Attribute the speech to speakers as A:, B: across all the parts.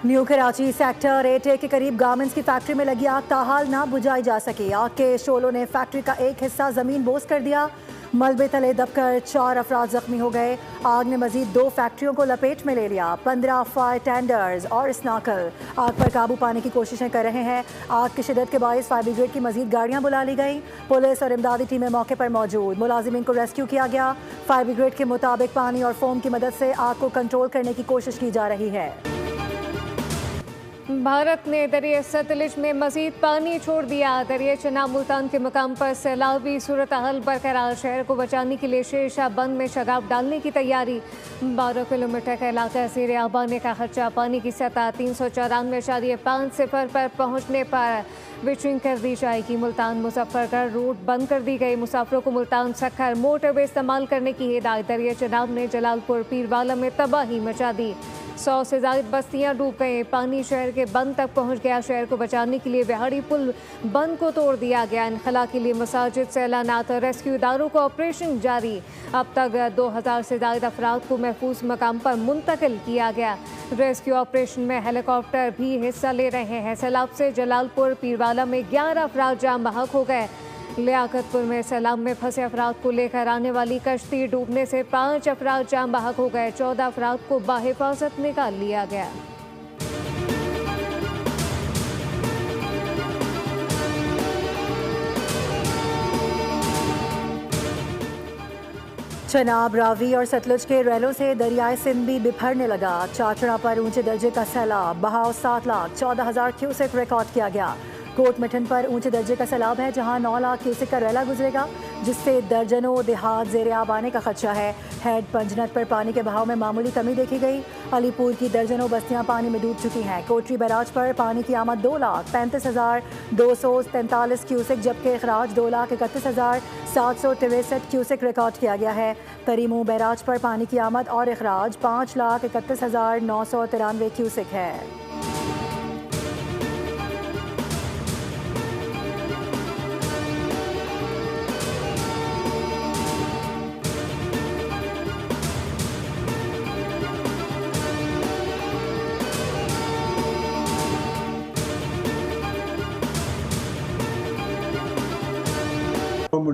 A: New Karachi sector 8A के करीब garments की फैक्ट्री में लगी आग ताहाल ना बुझाई जा सकी। आग के शोलों ने फैक्ट्री का एक हिस्सा जमीन बोस कर दिया। मलबे तले दबकर 4 अफराद जख्मी हो गए। आग ने मजीद 2 फैक्ट्रियों को लपेट में ले लिया। 15 फायर टेंडर्स और स्नाकल आग पर काबू पाने की कोशिशें कर रहे हैं। आग की शिद्दत के बायस फायर ब्रिगेड की मजीद गाड़ियां बुला ली गई। पुलिस और इमदादी टीमें मौके पर मौजूद। मुलाजिमीन को रेस्क्यू किया गया। फायर ब्रिगेड के मुताबिक पानी और फोम की मदद से आग को कंट्रोल करने की कोशिश की जा रही है।
B: भारत ने दरिया सतलुज में मजीद पानी छोड़ दिया। दरिया चनाब मुल्तान के मुकाम पर सैलाबी सूरत हाल बरकरार। शहर को बचाने के लिए शेरशाह बंद में शगाफ डालने की तैयारी। 12 किलोमीटर का इलाका ज़ेर आब आने का खर्चा। पानी की सतह 394.50 पर पहुँचने पर विचिंग कर दी जाएगी। मुल्तान मुजफ्फरगढ़ रूट बंद कर दी गई। मुसाफिरों को मुल्तान सखर मोटरवे इस्तेमाल करने की हिदायत। दरिया चनाब ने जलालपुर पीरवाला में तबाही मचा दी। 100 से ज्यादा बस्तियां डूब गए। पानी शहर के बंद तक पहुंच गया। शहर को बचाने के लिए बिहाड़ी पुल बंद को तोड़ दिया गया। इनखला के लिए मसाजिद से ऐलानात और रेस्क्यू इदारों को ऑपरेशन जारी। अब तक 2000 से ज्यादा अफराद को महफूज मकाम पर मुंतकिल किया गया। रेस्क्यू ऑपरेशन में हेलीकॉप्टर भी हिस्सा ले रहे हैं। सैलाब से जलालपुर पीरवाला में 11 अफराद जाम बहक हो गए। लियाकतपुर में सैलाब में फंसे अफराद को लेकर आने वाली कश्ती डूबने से 5 अफराद जाम बहक हो गए। 14 अफराद को बाहिफाजत निकाल लिया गया।
A: चनाब, रावी और सतलुज के रेलों से दरियाए सिंध भी बिफरने लगा। चाचड़ा पर ऊंचे दर्जे का सैलाब। बहाव 7,14,000 क्यूसेक रिकॉर्ड किया गया। कोट मिठन पर ऊंचे दर्जे का सैलाब है, जहां 9 लाख क्यूसेक का रेला गुजरेगा, जिससे दर्जनों देहात ज़ेर आब आने का खदशा है। हेड पंजनत पर पानी के बहाव में मामूली कमी देखी गई। अलीपुर की दर्जनों बस्तियां पानी में डूब चुकी हैं। कोटरी बैराज पर पानी की आमद 2,35,243 क्यूसेक, जबकि अखराज 2,31,763 क्यूसेक रिकॉर्ड किया गया है। तरीमू बैराज पर पानी की आमद और अखराज 5,31,993 क्यूसेक है।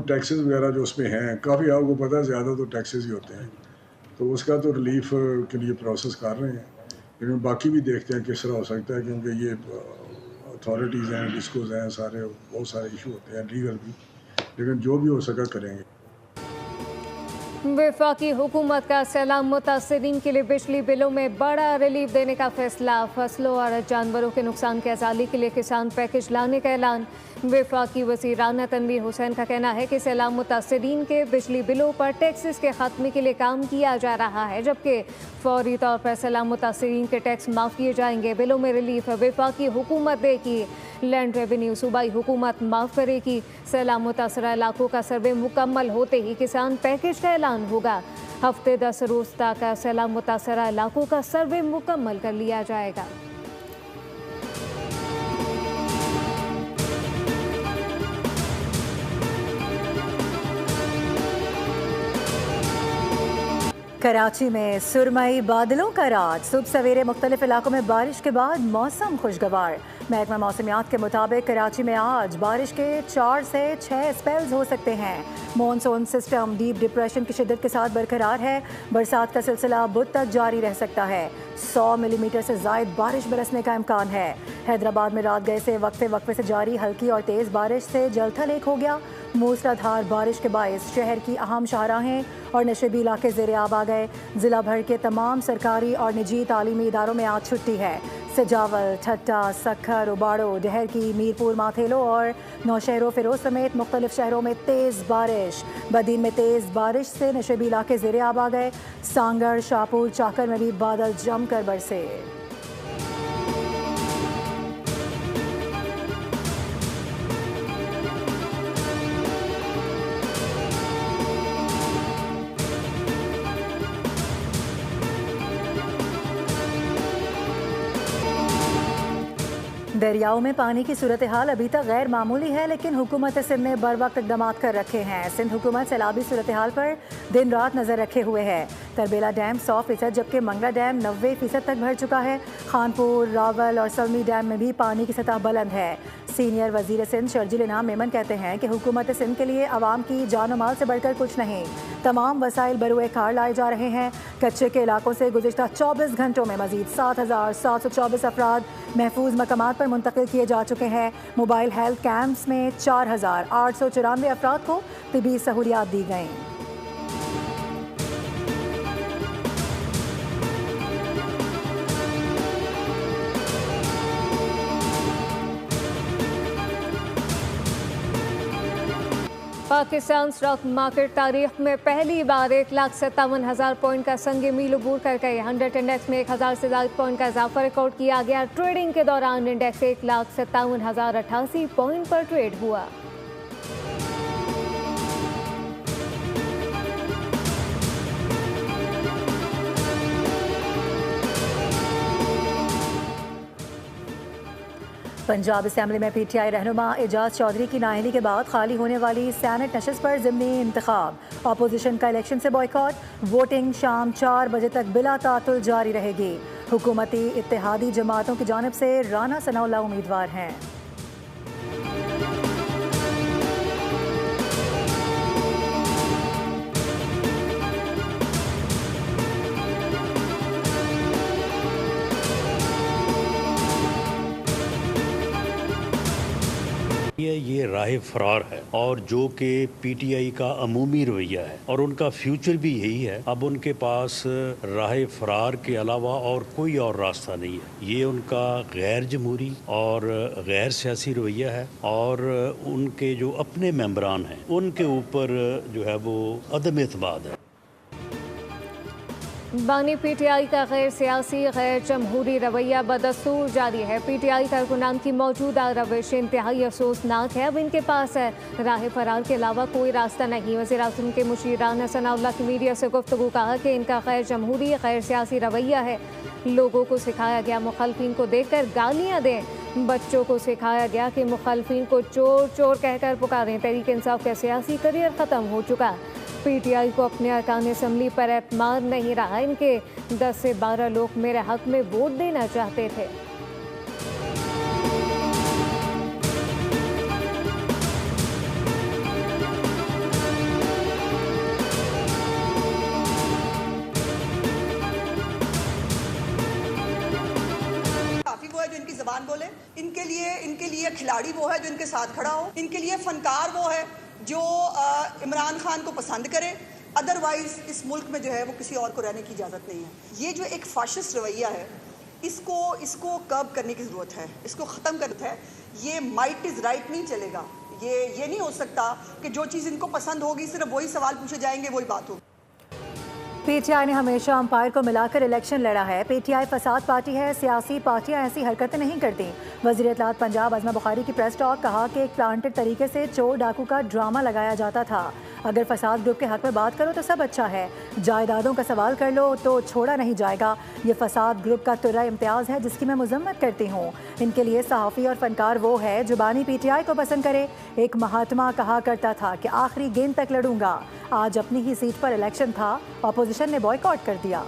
C: टैक्सेस वगैरह जो उसमें हैं काफ़ी, आपको पता है ज़्यादा तो टैक्सेस ही होते हैं, तो उसका तो रिलीफ के लिए प्रोसेस कर रहे हैं। लेकिन बाकी भी देखते हैं किस तरह हो सकता है, क्योंकि ये अथॉरिटीज़ हैं, डिस्कोज हैं, सारे बहुत सारे इशू होते हैं लीगल भी, लेकिन जो भी हो सका करेंगे।
B: वफाकी हुकूमत का सैलाब मुतासरीन के लिए बिजली बिलों में बड़ा रिलीफ देने का फैसला। फसलों और जानवरों के नुकसान के अजाली के लिए किसान पैकेज लाने का ऐलान। वफाकी वज़ीर राना तनवीर हुसैन का कहना है कि सैलाब मुतासरीन के बिजली बिलों पर टैक्सेस के खात्मे के लिए काम किया जा रहा है, जबकि फौरी तौर पर सैलाब मुतासरीन के टैक्स माफ़ किए जाएंगे। बिलों में रिलीफ वफाकी हुकूमत देगी। लैंड रेवेन्यू सूबाई हुकूमत माफ़ करेगी। सैलाब मुतासरा इलाकों का सर्वे मुकम्मल होते ही किसान पैकेज का ऐलान होगा। हफ्ते 10 रोज़ तक सैलाब मुतासरा इलाकों का सर्वे मुकम्मल कर लिया जाएगा।
A: कराची में सुरमई बादलों का राज। सुबह सवेरे मुख्तलिफ इलाकों में बारिश के बाद मौसम खुशगवार। महकमा मौसमियात के मुताबिक कराची में आज बारिश के 4 से 6 स्पेल्स हो सकते हैं। मॉनसून सिस्टम डीप डिप्रेशन की शिद्दत के साथ बरकरार है। बरसात का सिलसिला बुध तक जारी रह सकता है। 100 मिलीमीटर से ज़ायद बारिश बरसने का इम्कान है। हैदराबाद में रात गए से वक्फे से जारी हल्की और तेज़ बारिश से जलथल एक हो गया। मूसलाधार बारिश के बायस शहर की अहम शाहराहें और नशेबी इलाके ज़ेर आब आ गए। ज़िला भर के तमाम सरकारी और निजी तालीमी इदारों में आज छुट्टी है। सजावल, ठट्टा, सखर, उबाड़ो, डहर की, मीरपुर, माथेलो और नौशहरों, फिरोज समेत मुख्तलिफ शहरों में तेज़ बारिश। बदीन में तेज़ बारिश से नशेबी इलाके ज़ेर आब आ गए। सांगड़, शाहपुर, चाकर में भी बादल जमकर बरसे। दरियाओं में पानी की सूरत हाल अभी तक गैर मामूली है, लेकिन हुकूमत सिंध ने बर वक्त इकदाम कर रखे हैं। सिंध हुकूमत सैलाबी सूरत हाल पर दिन रात नजर रखे हुए है। तरबेला डैम 100%, जबकि मंगला डैम 90% तक भर चुका है। खानपुर, रावल और सलमी डैम में भी पानी की सतह बुलंद है। सीनियर वजीर सिंध शर्जील इनाम मेमन कहते हैं कि हुकूमत सिंध के लिए आवाम की जान माल से बढ़कर कुछ नहीं। तमाम वसाइल बरुए कार लाए जा रहे हैं। कच्चे के इलाकों से गुज़िश्ता 24 घंटों में मजीद 7,724 अफराद महफूज मकामात पर मुंतकिल किए जा चुके हैं। मोबाइल हेल्थ कैंप्स में 4,894 अफराद को तिबी सहूलियात दी गईं।
B: पाकिस्तान स्टॉक मार्केट तारीख में पहली बार 1,57,000 पॉइंट का संग मील अबूर कर गए। 100 इंडेक्स में 1,000 से ज़्यादा पॉइंट का इजाफा रिकॉर्ड किया गया। ट्रेडिंग के दौरान इंडेक्स 1,57,088 पॉइंट पर ट्रेड हुआ।
A: पंजाब असेंबली में PTI रहनुमा एजाज चौधरी की नाअहली के बाद खाली होने वाली सैनेट नशस्त पर ज़िमनी इंतखाब। अपोजिशन का इलेक्शन से बॉयकॉट। वोटिंग शाम 4 बजे तक बिला तातुल जारी रहेगी। हुकूमती इत्तेहादी जमातों की जानिब से राना सनाउल्लाह उम्मीदवार हैं।
D: ये राह फरार है और जो कि PTI का अमूमी रवैया है और उनका फ्यूचर भी यही है। अब उनके पास राह फरार के अलावा और कोई और रास्ता नहीं है। ये उनका गैर जमहूरी और गैर सियासी रवैया है और उनके जो अपने मेंबरान हैं उनके ऊपर जो है वो अदम एतमाद है।
B: बानी PTI का गैर सियासी गैर जमहूरी रवैया बदस्तूर जारी है। PTI कारकुनान की मौजूदा रविश इंतहाई अफसोसनाक है। अब इनके पास राह फरार के अलावा कोई रास्ता नहीं। वज़ीर आज़म के मुशीर राना सनाउल्लाह की मीडिया से गुफ्तगू कहा कि इनका गैर जमहूरी गैर सियासी रवैया है। लोगों को सिखाया गया मुखालफिन को देखकर गालियाँ दें। बच्चों को सिखाया गया कि मुखालफिन को चोर चोर कहकर पुकारें। तहरीक इंसाफ का सियासी करियर ख़त्म हो चुका। PTI को अपने अरकान असम्बली पर एतमाद नहीं रहा। इनके 10 से 12 लोग मेरे हक में वोट देना चाहते थे।
E: काफी वो है जो इनकी जबान बोले। इनके लिए खिलाड़ी वो है जो इनके साथ खड़ा हो। इनके लिए फनकार वो है जो इमरान खान को पसंद करे। अदरवाइज इस मुल्क में जो है वो किसी और को रहने की इजाज़त नहीं है। ये जो एक फाशिस्ट रवैया है इसको कर्ब करने की ज़रूरत है। इसको ख़त्म करना है। ये माइट इज़ राइट नहीं चलेगा। ये नहीं हो सकता कि जो चीज़ इनको पसंद होगी सिर्फ वही सवाल पूछे जाएंगे, वही बात होगी।
A: PTI ने हमेशा अंपायर को मिलाकर इलेक्शन लड़ा है। PTI फसाद पार्टी है। सियासी पार्टियां ऐसी हरकतें नहीं करती। वज़ीर इत्तलात पंजाब अज़मा बुखारी की प्रेस टॉक। कहा कि एक प्लांटेड तरीके से चोर डाकू का ड्रामा लगाया जाता था। अगर फसाद ग्रुप के हक में बात करो तो सब अच्छा है। जायदादों का सवाल कर लो तो छोड़ा नहीं जाएगा। ये फसाद ग्रुप का तुर्रा इम्तियाज़ है जिसकी मैं मजम्मत करती हूँ। इनके लिए सहाफ़ी और फनकार वो है जो बानी PTI को पसंद करे। एक महात्मा कहा करता था कि आखिरी गेंद तक लड़ूंगा। आज अपनी ही सीट पर इलेक्शन था, अपोजिशन ने बॉयकॉट कर दिया।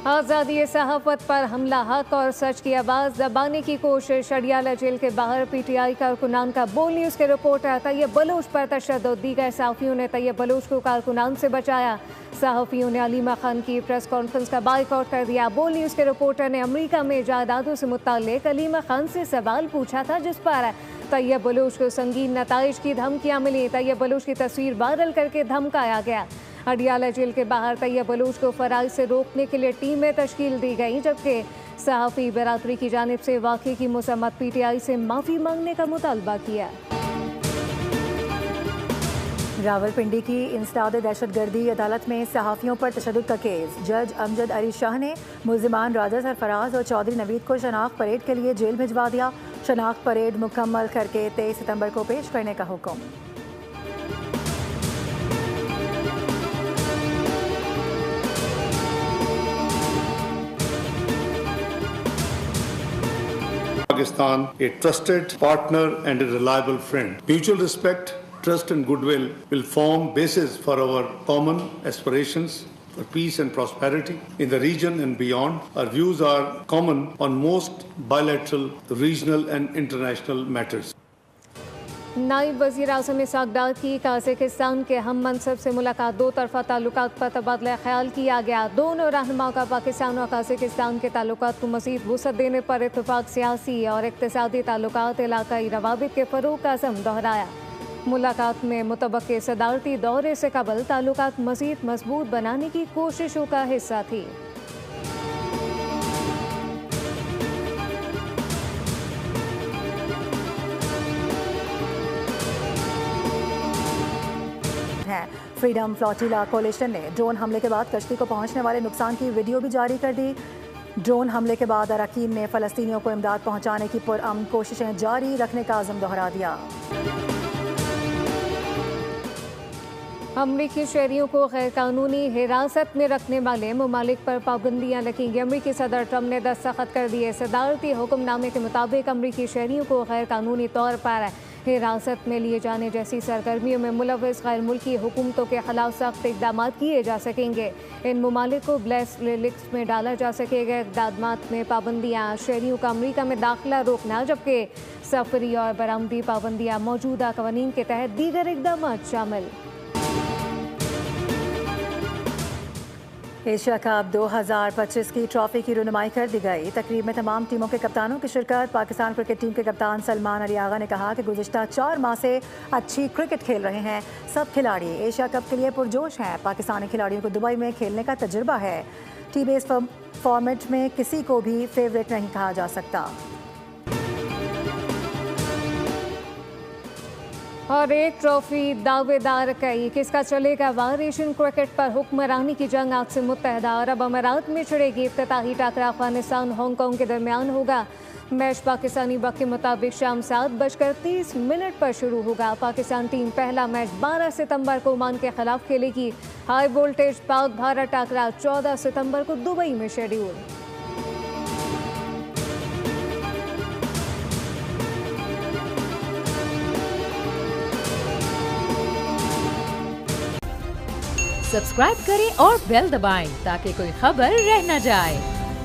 B: आज़ादी सहाफ़त पर हमला, हक और सच की आवाज़ दबाने की कोशिश। अडियाला जेल के बाहर PTI कारकुनान का बोल न्यूज़ के रिपोर्टर तैयब बलूच पर तशद्दुद। दीगर सहाफ़ियों ने तैयब बलूच को कारकुनान से बचाया। सहाफ़ियों ने अलीमा खान की प्रेस कॉन्फ्रेंस का बाइकआउट कर दिया। बोल न्यूज़ के रिपोर्टर ने अमेरिका में जायदादों से मुताल्लिक़ अलीमा खान से सवाल पूछा था, जिस पर तैयब बलूच को संगीन नताइज की धमकियाँ मिली। तैयब बलूच की तस्वीर वायरल करके धमकाया गया। अडियाला जेल के बाहर तैयब बलूच को फरार से रोकने के लिए टीमें तश्कील दी गई, जबकि सहाफ़ी बरादरी की जानिब से वाक़े की मसम्मत PTI से माफ़ी मांगने का मुतालबा किया।
A: रावलपिंडी की इंसदाद दहशतगर्दी अदालत में सहाफ़ियों पर तशद्दुद का केस। जज अमजद अली शाह ने मुल्ज़िमान राजा सरफराज और चौधरी नवीद को शनाख्त परेड के लिए जेल भिजवा दिया। शनाख्त परेड मुकम्मल करके 23 सितंबर को पेश करने का हुक्म।
F: Pakistan a trusted partner and a reliable friend. Mutual respect, trust and goodwill will form basis for our common aspirations for peace and prosperity in the region and beyond. Our views are common on most bilateral, regional and international matters.
B: नायब वज़ीर आज़म Isaac डार की काज़ाकिस्तान के हम मनसब से मुलाकात। दो तरफ़ा ताल्लुकात पर तबादला ख्याल किया गया। दोनों रहनुमाओं का पाकिस्तान और काज़ाकिस्तान के ताल्लुकात को मज़ीद वुसअत देने पर इत्तफ़ाक़। सियासी और इक़्तिसादी ताल्लुकात, इलाक़ाई रवाबित के फ़रोग़ का अज़्म दोहराया। मुलाकात में मुतबक़्क़े सदारती दौरे से कबल ताल्लुकात मज़ीद मज़बूत बनाने की कोशिशों का हिस्सा थी।
A: फ्रीडम फ्लोटिला कोलिशन ने ड्रोन हमले के बाद कश्ती को पहुंचने वाले नुकसान की वीडियो भी जारी कर दी। ड्रोन हमले के बाद अरकान ने फ़लस्तीनियों को इमदाद पहुंचाने की पुरअमन कोशिशें जारी रखने का अज़्म दोहरा दिया।
B: अमरीकी शहरियों को गैर कानूनी हिरासत में रखने वाले ममालिक पर पाबंदियां लगेंगी। अमरीकी सदर ट्रंप ने दस्तखत कर दिए। सदारती हुक्मनामे के मुताबिक अमरीकी शहरियों को गैर कानूनी तौर पर हिरासत में लिए जाने जैसी सरगर्मियों में मुलव्वस गैर मुल्की हुकूमतों के खिलाफ सख्त इक़दाम किए जा सकेंगे। इन ममालिक को ब्लैक लिस्ट में डाला जा सकेगा। इक़दाम में पाबंदियाँ शहरियों का अमरीका में दाखिला रोकना, जबकि सफरी और बरामदी पाबंदियाँ मौजूदा कवानीन के तहत दीगर इक़दाम शामिल।
A: एशिया कप 2025 की ट्रॉफी की रुनुमाई कर दी गई। तकरीब में तमाम टीमों के कप्तानों की शिरकत। पाकिस्तान क्रिकेट टीम के कप्तान सलमान अली आगा ने कहा कि गुज़िश्ता 4 माह से अच्छी क्रिकेट खेल रहे हैं। सब खिलाड़ी एशिया कप के लिए पुरजोश हैं। पाकिस्तानी खिलाड़ियों को दुबई में खेलने का तजुर्बा है। टी बेस फॉर्मेट में किसी को भी फेवरेट नहीं कहा जा सकता।
B: और एक ट्रॉफी दावेदार कई, किसका चलेगा वार। एशियन क्रिकेट पर हुक्मरानी की जंग आज से मुत्तहदा अरब अमारात में छिड़ेगी। इफ्तिताही टकरा अफगानिस्तान हांगकांग के दरमियान होगा। मैच पाकिस्तानी वक्त के मुताबिक शाम 7:30 पर शुरू होगा। पाकिस्तान टीम पहला मैच 12 सितंबर को ओमान के खिलाफ खेलेगी। हाई वोल्टेज पाक भारत टकरा 14 सितंबर को दुबई में शेड्यूल।
G: सब्सक्राइब करें और बेल दबाएं ताकि कोई खबर रह न जाए।